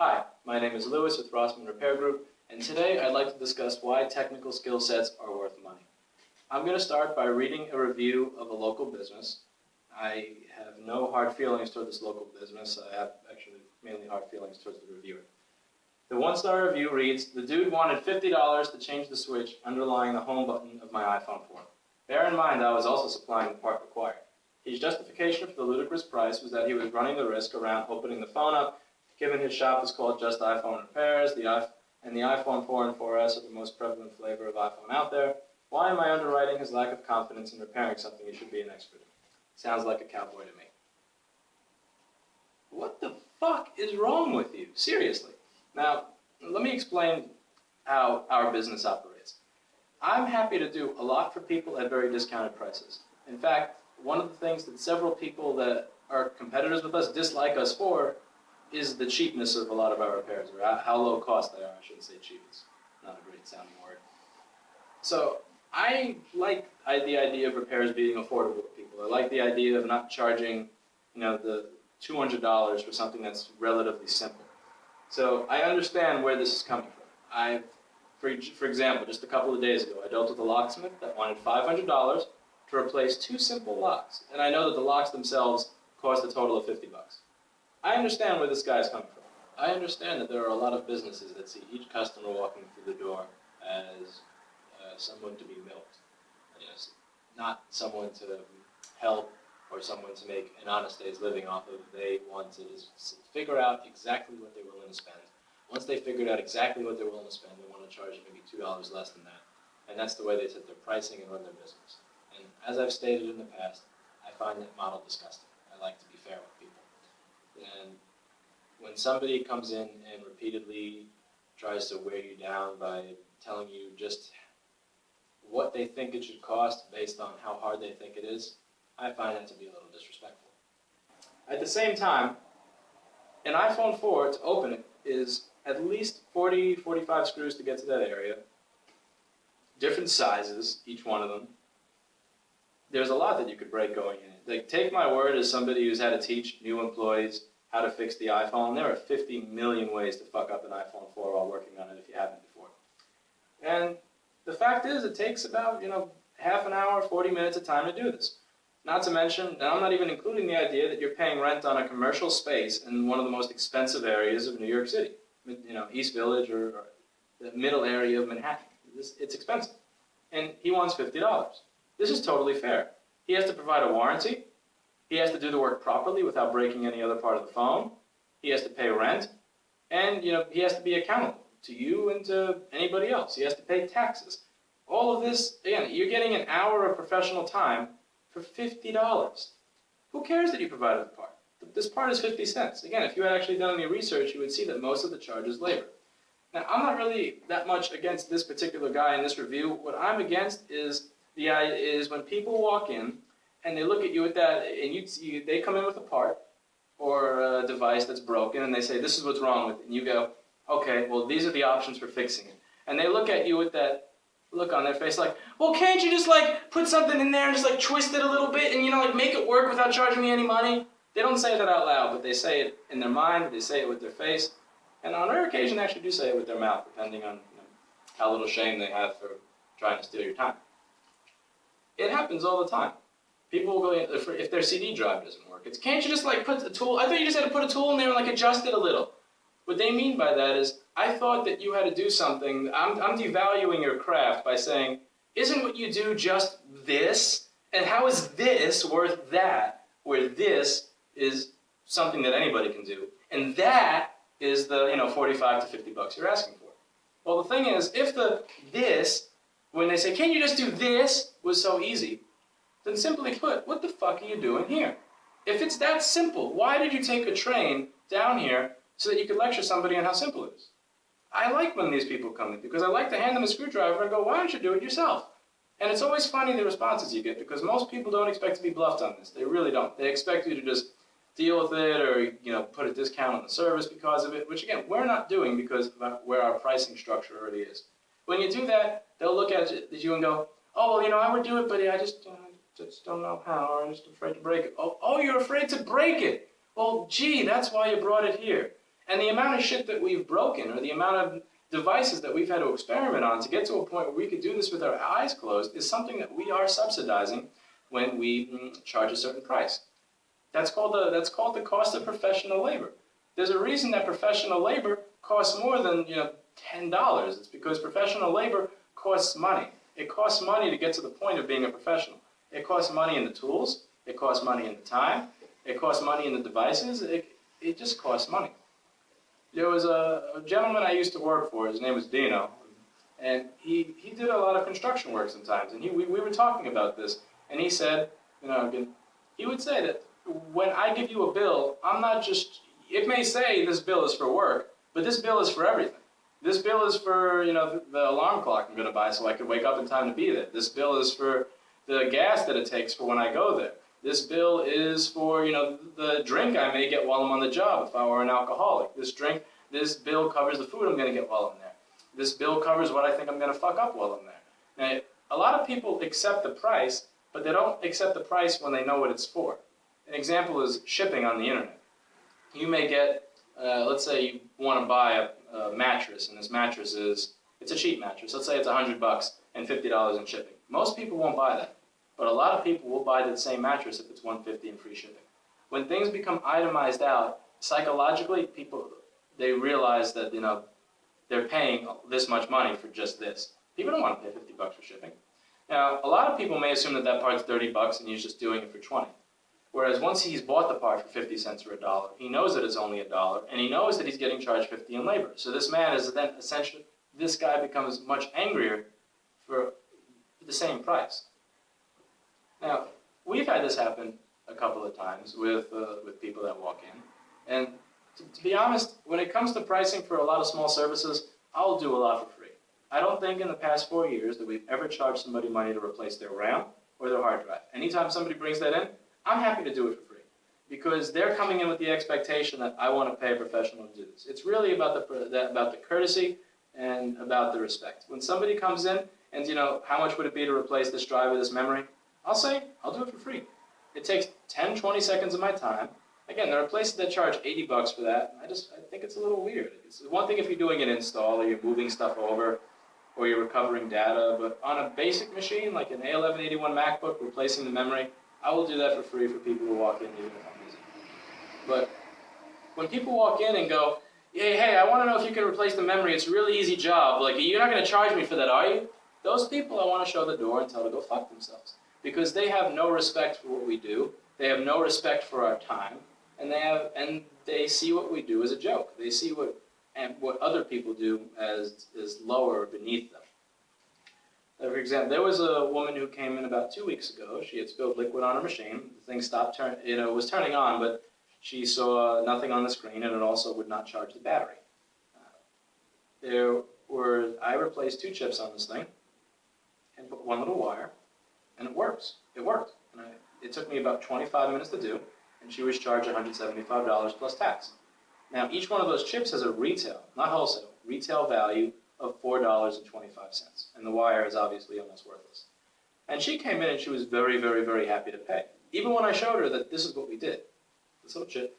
Hi, my name is Lewis with Rossman Repair Group, and today I'd like to discuss why technical skill sets are worth money. I'm going to start by reading a review of a local business. I have no hard feelings toward this local business. I have actually mainly hard feelings towards the reviewer. The one-star review reads, "The dude wanted $50 to change the switch underlying the home button of my iPhone 4. Bear in mind I was also supplying the part required. His justification for the ludicrous price was that he was running the risk around opening the phone up, given his shop is called Just iPhone Repairs, and the iPhone 4 and 4S are the most prevalent flavor of iPhone out there. Why am I underwriting his lack of confidence in repairing something he should be an expert in? Sounds like a cowboy to me." What the fuck is wrong with you? Seriously. Now, let me explain how our business operates. I'm happy to do a lot for people at very discounted prices. In fact, one of the things that several people that are competitors with us dislike us for is the cheapness of a lot of our repairs, or how low cost they are. I shouldn't say cheap, it's not a great sounding word. So I like the idea of repairs being affordable to people. I like the idea of not charging, the $200 for something that's relatively simple. So I understand where this is coming from. For example, just a couple of days ago, I dealt with a locksmith that wanted $500 to replace 2 simple locks, and I know that the locks themselves cost a total of $50. I understand where this guy is coming from. I understand that there are a lot of businesses that see each customer walking through the door as someone to be milked. Not someone to help or someone to make an honest day's living off of. They want to just figure out exactly what they're willing to spend. Once they figured out exactly what they're willing to spend, they want to charge maybe $2 less than that. And that's the way they set their pricing and run their business. And as I've stated in the past, I find that model disgusting. I like to be fair with people. And when somebody comes in and repeatedly tries to wear you down by telling you just what they think it should cost based on how hard they think it is, I find that to be a little disrespectful. At the same time, an iPhone 4, to open it, is at least 40, 45 screws to get to that area. Different sizes, each one of them. There's a lot that you could break going in. Like, take my word as somebody who's had to teach new employees how to fix the iPhone. There are 50 million ways to fuck up an iPhone 4 while working on it if you haven't before. And the fact is, it takes about, half an hour, 40 minutes of time to do this. Not to mention, and I'm not even including the idea that you're paying rent on a commercial space in one of the most expensive areas of New York City. East Village or the middle area of Manhattan. It's expensive. And he wants $50. This is totally fair. He has to provide a warranty. He has to do the work properly without breaking any other part of the phone. He has to pay rent. And, he has to be accountable to you and to anybody else. He has to pay taxes. All of this, again, you're getting an hour of professional time for $50. Who cares that you provided the part? This part is 50 cents. Again, if you had actually done any research, you would see that most of the charge is labor. Now, I'm not really that much against this particular guy in this review. What I'm against is when people walk in and they look at you with that, and they come in with a part or a device that's broken, and they say, "This is what's wrong with it." And you go, "Okay, well, these are the options for fixing it." And they look at you with that look on their face like, "Well, can't you just put something in there and just twist it a little bit and make it work without charging me any money?" They don't say that out loud, but they say it in their mind, they say it with their face, and on rare occasion they actually do say it with their mouth, depending on how little shame they have for trying to steal your time. It happens all the time. People will go in, if their CD drive doesn't work, it's, "Can't you just put a tool, I thought you just had to put a tool in there and adjust it a little." What they mean by that is, I thought that you had to do something. I'm devaluing your craft by saying, "Isn't what you do just this? And how is this worth that, where this is something that anybody can do, and that is the 45 to $50 you're asking for?" Well, the thing is, if when they say, "Can't you just do this?" was so easy, then simply put, what the fuck are you doing here? If it's that simple, why did you take a train down here so that you could lecture somebody on how simple it is? I like when these people come in, because I like to hand them a screwdriver and go, "Why don't you do it yourself?" And it's always funny the responses you get, because most people don't expect to be bluffed on this. They really don't. They expect you to just deal with it or put a discount on the service because of it, which again, we're not doing because of where our pricing structure already is. When you do that, they'll look at you and go, "Oh, well, I would do it, but I just don't know how, or I'm just afraid to break it." Oh, you're afraid to break it? Well, gee, that's why you brought it here. And the amount of shit that we've broken, or the amount of devices that we've had to experiment on to get to a point where we could do this with our eyes closed, is something that we are subsidizing when we charge a certain price. That's called the cost of professional labor. There's a reason that professional labor costs more than $10. It's because professional labor costs money. It costs money to get to the point of being a professional. It costs money in the tools. It costs money in the time. It costs money in the devices. It just costs money. There was a gentleman I used to work for. His name was Dino, and he did a lot of construction work sometimes. And we were talking about this, and he said, he would say that when I give you a bill, I'm not just. It may say this bill is for work, but this bill is for everything. This bill is for the alarm clock I'm going to buy so I can wake up in time to be there. This bill is for the gas that it takes for when I go there. This bill is for the drink I may get while I'm on the job if I were an alcoholic. This bill covers the food I'm going to get while I'm there. This bill covers what I think I'm going to fuck up while I'm there. Now, a lot of people accept the price, but they don't accept the price when they know what it's for. An example is shipping on the internet. You may get, let's say you want to buy a mattress, and this mattress it's a cheap mattress. Let's say it's $100 and $50 in shipping. Most people won't buy that, but a lot of people will buy the same mattress if it's $150 and free shipping. When things become itemized out, psychologically, they realize that they're paying this much money for just this. People don't want to pay $50 for shipping. Now, a lot of people may assume that part's $30 and he's just doing it for $20. Whereas once he's bought the part for 50 cents or $1, he knows that it's only $1, and he knows that he's getting charged 50 in labor. So this man is then essentially, this guy becomes much angrier for the same price. Now, we've had this happen a couple of times with people that walk in, and to be honest, when it comes to pricing for a lot of small services, I'll do a lot for free. I don't think in the past 4 years that we've ever charged somebody money to replace their RAM or their hard drive. Anytime somebody brings that in, I'm happy to do it for free because they're coming in with the expectation that I want to pay a professional to do this. It's really about the courtesy and about the respect. When somebody comes in and how much would it be to replace this drive or this memory, I'll say I'll do it for free. It takes 10, 20 seconds of my time. Again, there are places that charge $80 for that. I think it's a little weird. It's one thing if you're doing an install or you're moving stuff over or you're recovering data, but on a basic machine like an A1181 MacBook replacing the memory, I will do that for free for people who walk in, even if I'm busy. But when people walk in and go, hey, I want to know if you can replace the memory. It's a really easy job. Like, you're not going to charge me for that, are you? Those people I want to show the door and tell to go fuck themselves. Because they have no respect for what we do. They have no respect for our time. And they see what we do as a joke. They see what other people do as lower or beneath them. For example, there was a woman who came in about 2 weeks ago. She had spilled liquid on her machine. The thing stopped was turning on, but she saw nothing on the screen, and it also would not charge the battery. I replaced 2 chips on this thing and put 1 little wire, and it works. It worked. And it took me about 25 minutes to do, and she was charged $175 plus tax. Now, each one of those chips has a retail, not wholesale, retail value of $4.25, and the wire is obviously almost worthless. And she came in and she was very, very, very happy to pay. Even when I showed her that this is what we did. This little chip,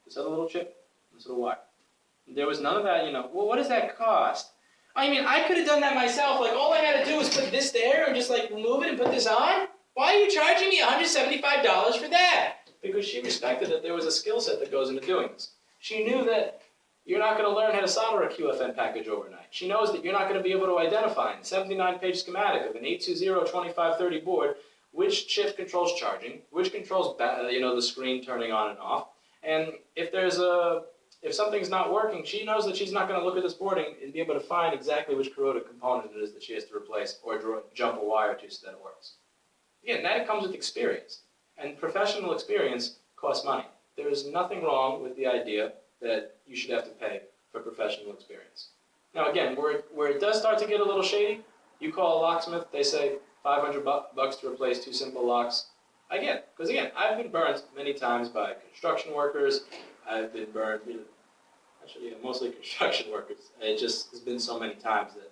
this other little chip, this little wire. There was none of that, well, what does that cost? I mean, I could have done that myself. Like, all I had to do was put this there and just remove it and put this on? Why are you charging me $175 for that? Because she respected that there was a skill set that goes into doing this. She knew that you're not going to learn how to solder a QFN package overnight. She knows that you're not going to be able to identify in a 79-page schematic of an 820-2530 board which chip controls charging, which controls the screen turning on and off. And if something's not working, she knows that she's not going to look at this board and be able to find exactly which corroded component it is that she has to replace or jump a wire to so that it works. Again, that comes with experience. And professional experience costs money. There is nothing wrong with the idea that you should have to pay for professional experience. Now again, where it does start to get a little shady, you call a locksmith, they say $500 to replace 2 simple locks. I get it, because again, I've been burned many times by construction workers. I've been burned, mostly construction workers. It just has been so many times that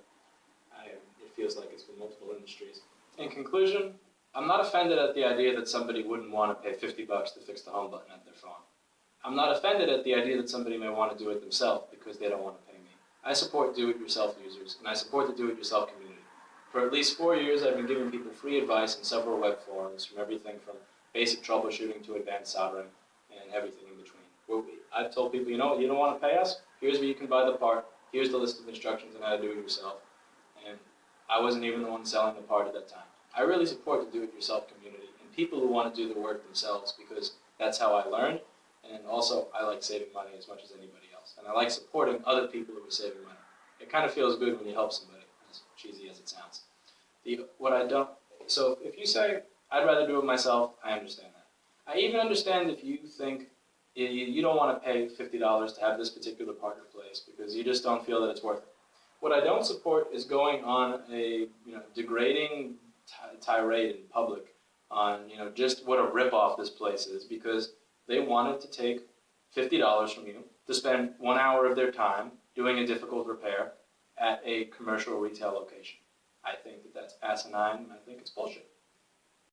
it feels like it's been multiple industries. In conclusion, I'm not offended at the idea that somebody wouldn't want to pay $50 to fix the home button at their phone. I'm not offended at the idea that somebody may want to do it themselves because they don't want to pay me. I support do-it-yourself users, and I support the do-it-yourself community. For at least 4 years, I've been giving people free advice in several web forums, from everything from basic troubleshooting to advanced soldering and everything in between. I've told people, you know, you don't want to pay us? Here's where you can buy the part. Here's the list of instructions on how to do it yourself. And I wasn't even the one selling the part at that time. I really support the do-it-yourself community and people who want to do the work themselves because that's how I learned. And also, I like saving money as much as anybody else. And I like supporting other people who are saving money. It kind of feels good when you help somebody, as cheesy as it sounds. So if you say, I'd rather do it myself, I understand that. I even understand if you think you don't want to pay $50 to have this particular part replaced because you just don't feel that it's worth it. What I don't support is going on a degrading tirade in public on just what a ripoff this place is because they wanted to take $50 from you to spend 1 hour of their time doing a difficult repair at a commercial retail location. I think that that's asinine, and I think it's bullshit.